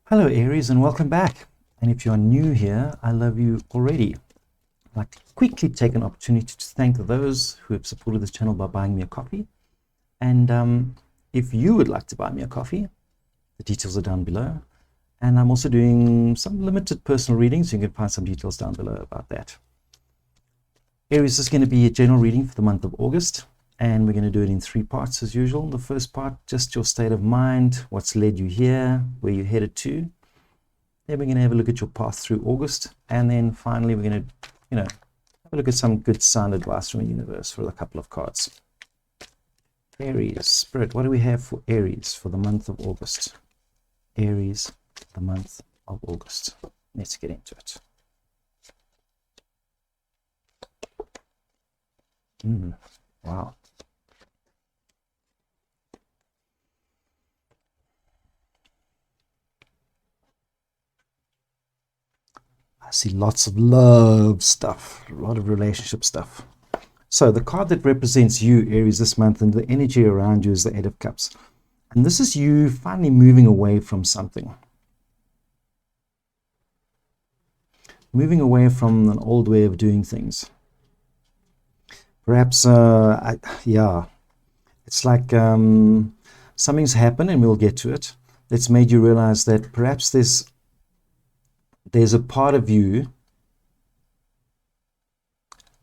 Hello Aries and welcome back. And if you're new here, I love you already. I'd like to quickly take an opportunity to thank those who have supported this channel by buying me a coffee. And if you would like to buy me a coffee, the details are down below. And I'm also doing some limited personal readings. You can find some details down below about that. Aries is going to be a general reading for the month of August. And we're going to do it in 3 parts as usual. The first part, just your state of mind, what's led you here, where you're headed to. Then we're going to have a look at your path through August. And then finally, we're going to, have a look at some good sound advice from the universe for a couple of cards. Aries, Spirit, what do we have for Aries for the month of August? Aries, the month of August. Let's get into it. Wow. I see lots of love stuff, a lot of relationship stuff. So the card that represents you, Aries, this month, and the energy around you is the Eight of Cups. And this is you finally moving away from something. Moving away from an old way of doing things. Perhaps, it's like something's happened, and we'll get to it, that's made you realize that perhaps there's a part of you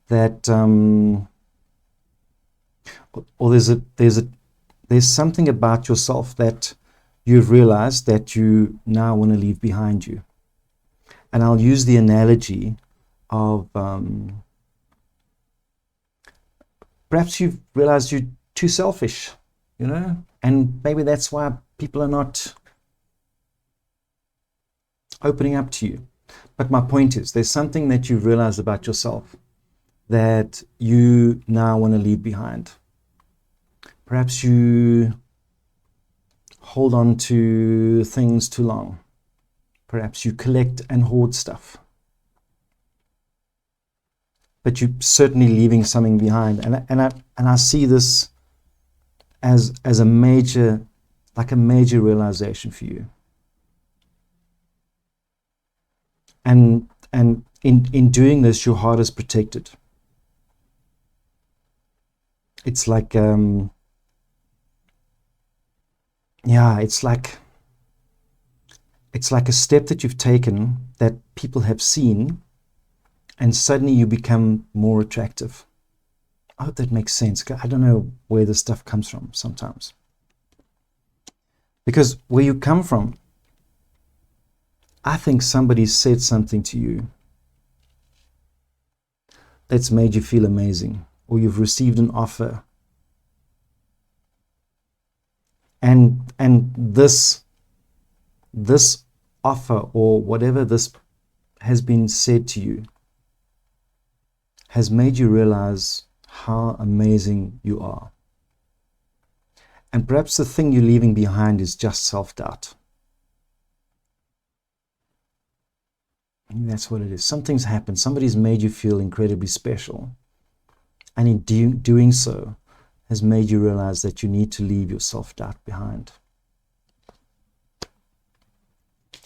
that or there's something about yourself that you've realized that you now want to leave behind you. And I'll use the analogy of perhaps you've realized you're too selfish, and maybe that's why people are not opening up to you. But my point is, there's something that you've realized about yourself that you now want to leave behind. Perhaps you hold on to things too long. Perhaps you collect and hoard stuff. But you're certainly leaving something behind. And I see this as a major realization for you. And in doing this, your heart is protected. It's like, it's like a step that you've taken that people have seen, and suddenly you become more attractive. I hope that makes sense. I don't know where this stuff comes from sometimes. Because where you come from, I think somebody said something to you that's made you feel amazing, or you've received an offer. And this offer, or whatever this has been said to you, has made you realize how amazing you are. And perhaps the thing you're leaving behind is just self-doubt. That's what it is. Something's happened. Somebody's made you feel incredibly special. And in doing so, has made you realize that you need to leave your self-doubt behind.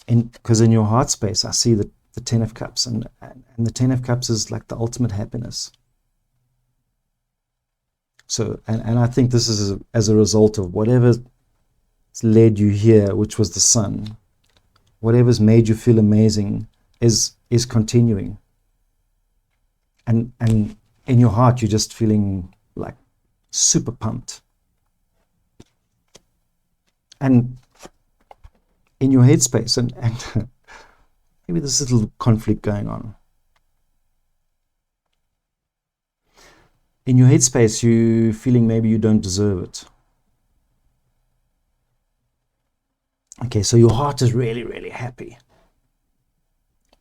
Because in your heart space, I see the Ten of Cups. And the Ten of Cups is like the ultimate happiness. So, and I think this is as a result of whatever's led you here, which was the Sun. Whatever's made you feel amazing is continuing, and in your heart you're just feeling like super pumped, and in your headspace, and maybe there's a little conflict going on. In your headspace, you feeling maybe you don't deserve it. Okay, so your heart is really, really happy.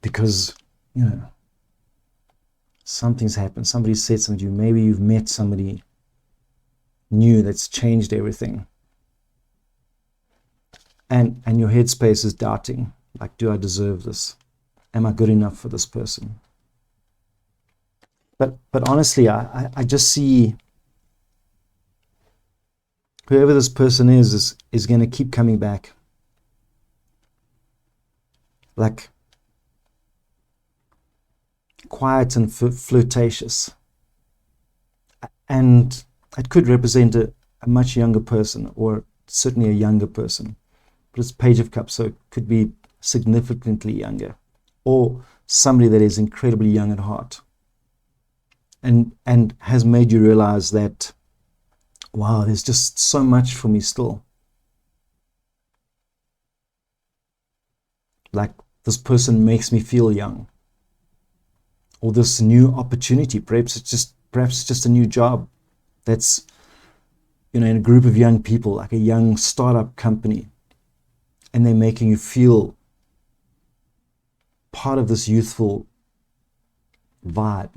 Because, something's happened. Somebody said something to you. Maybe you've met somebody new that's changed everything. And your headspace is doubting. Like, do I deserve this? Am I good enough for this person? But honestly, I just see whoever this person is going to keep coming back. like quiet and flirtatious. And it could represent a much younger person, or certainly a younger person. But it's Page of Cups, so it could be significantly younger, or somebody that is incredibly young at heart, and has made you realize that, wow, there's just so much for me still. Like, this person makes me feel young, or this new opportunity, perhaps it's just a new job that's, in a group of young people, like a young startup company, and they're making you feel part of this youthful vibe,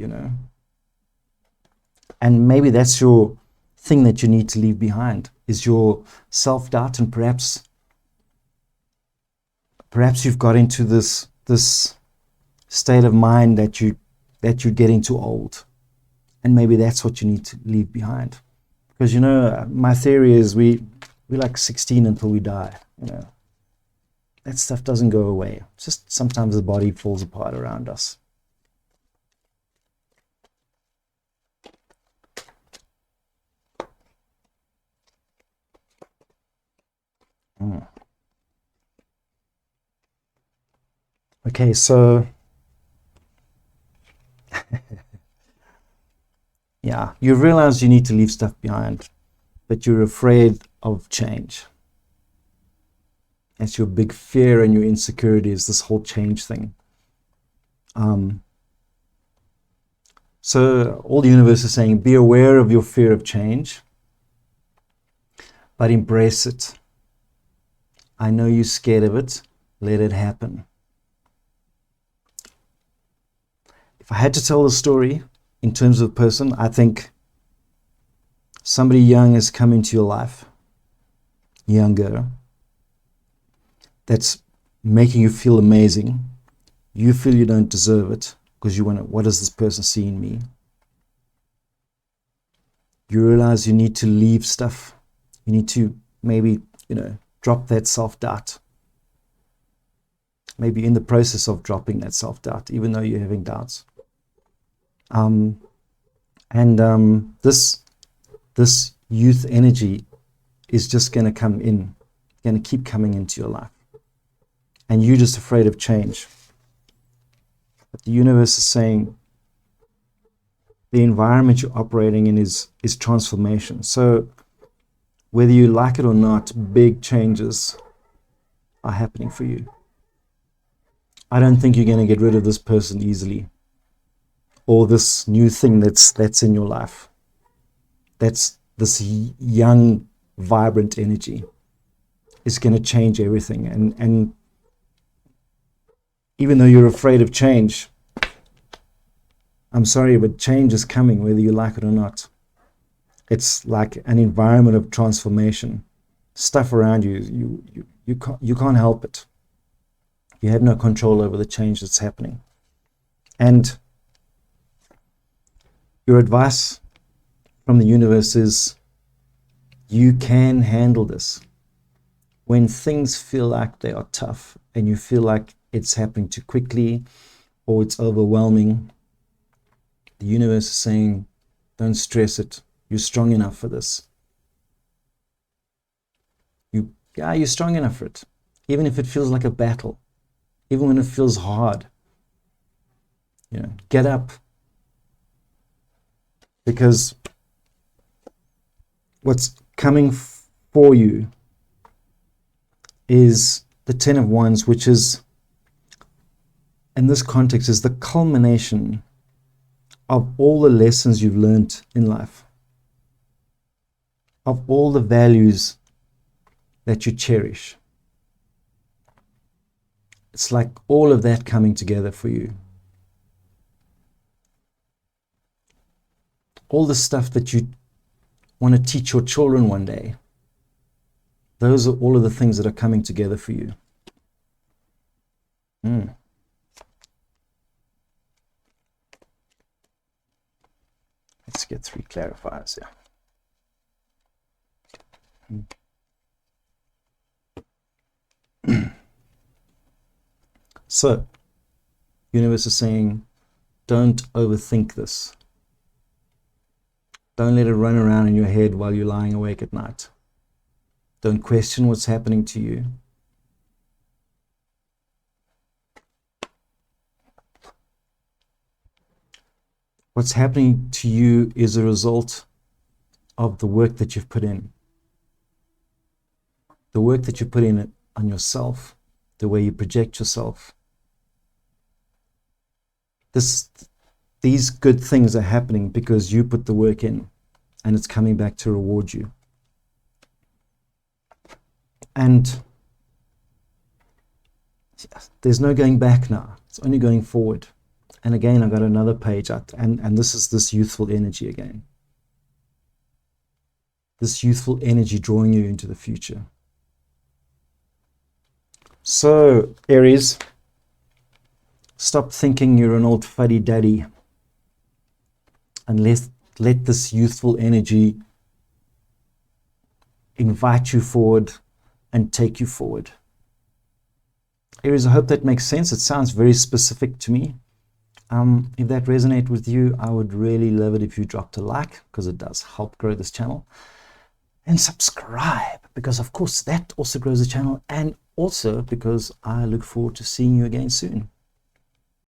And maybe that's your thing that you need to leave behind, is your self-doubt, and perhaps you've got into this state of mind that you're getting too old, and maybe that's what you need to leave behind. Because my theory is we're like 16 until we die. That stuff doesn't go away. It's just sometimes the body falls apart around us. Okay, so yeah, you realize you need to leave stuff behind, but you're afraid of change. That's your big fear and your insecurity, is this whole change thing. So all the universe is saying, be aware of your fear of change, but embrace it. I know you're scared of it. Let it happen. If I had to tell the story in terms of person, I think somebody young has come into your life, younger, that's making you feel amazing. You feel you don't deserve it because you wonder, what does this person see in me? You realize you need to leave stuff. You need to maybe, drop that self-doubt. Maybe in the process of dropping that self-doubt, even though you're having doubts. This youth energy is just going to come in, going to keep coming into your life. And you're just afraid of change. But the universe is saying the environment you're operating in is transformation. So whether you like it or not, big changes are happening for you. I don't think you're going to get rid of this person easily, or this new thing that's in your life. That's this young, vibrant energy is going to change everything. And even though you're afraid of change, I'm sorry, but change is coming whether you like it or not. It's like an environment of transformation. Stuff around you, you can't help it. You have no control over the change that's happening. And your advice from the universe is, you can handle this. When things feel like they are tough and you feel like it's happening too quickly or it's overwhelming, the universe is saying, don't stress it. You're strong enough for this. You're strong enough for it. Even if it feels like a battle, even when it feels hard, get up. Because what's coming for you is the Ten of Wands, which is, in this context, is the culmination of all the lessons you've learned in life, of all the values that you cherish. It's like all of that coming together for you. All the stuff that you want to teach your children one day. Those are all of the things that are coming together for you. Let's get 3 clarifiers here. So, universe is saying, don't overthink this. Don't let it run around in your head while you're lying awake at night. Don't question what's happening to you. What's happening to you is a result of the work that you've put in. The work that you put in on yourself, the way you project yourself. These good things are happening because you put the work in, and it's coming back to reward you. And there's no going back now. It's only going forward. And again, I got another page out, and this is this youthful energy again. This youthful energy drawing you into the future. So, Aries, stop thinking you're an old fuddy-duddy, and let this youthful energy invite you forward and take you forward. Aries, I hope that makes sense. It sounds very specific to me. If that resonates with you, I would really love it if you dropped a like, because it does help grow this channel. And subscribe, because of course that also grows the channel, and also because I look forward to seeing you again soon.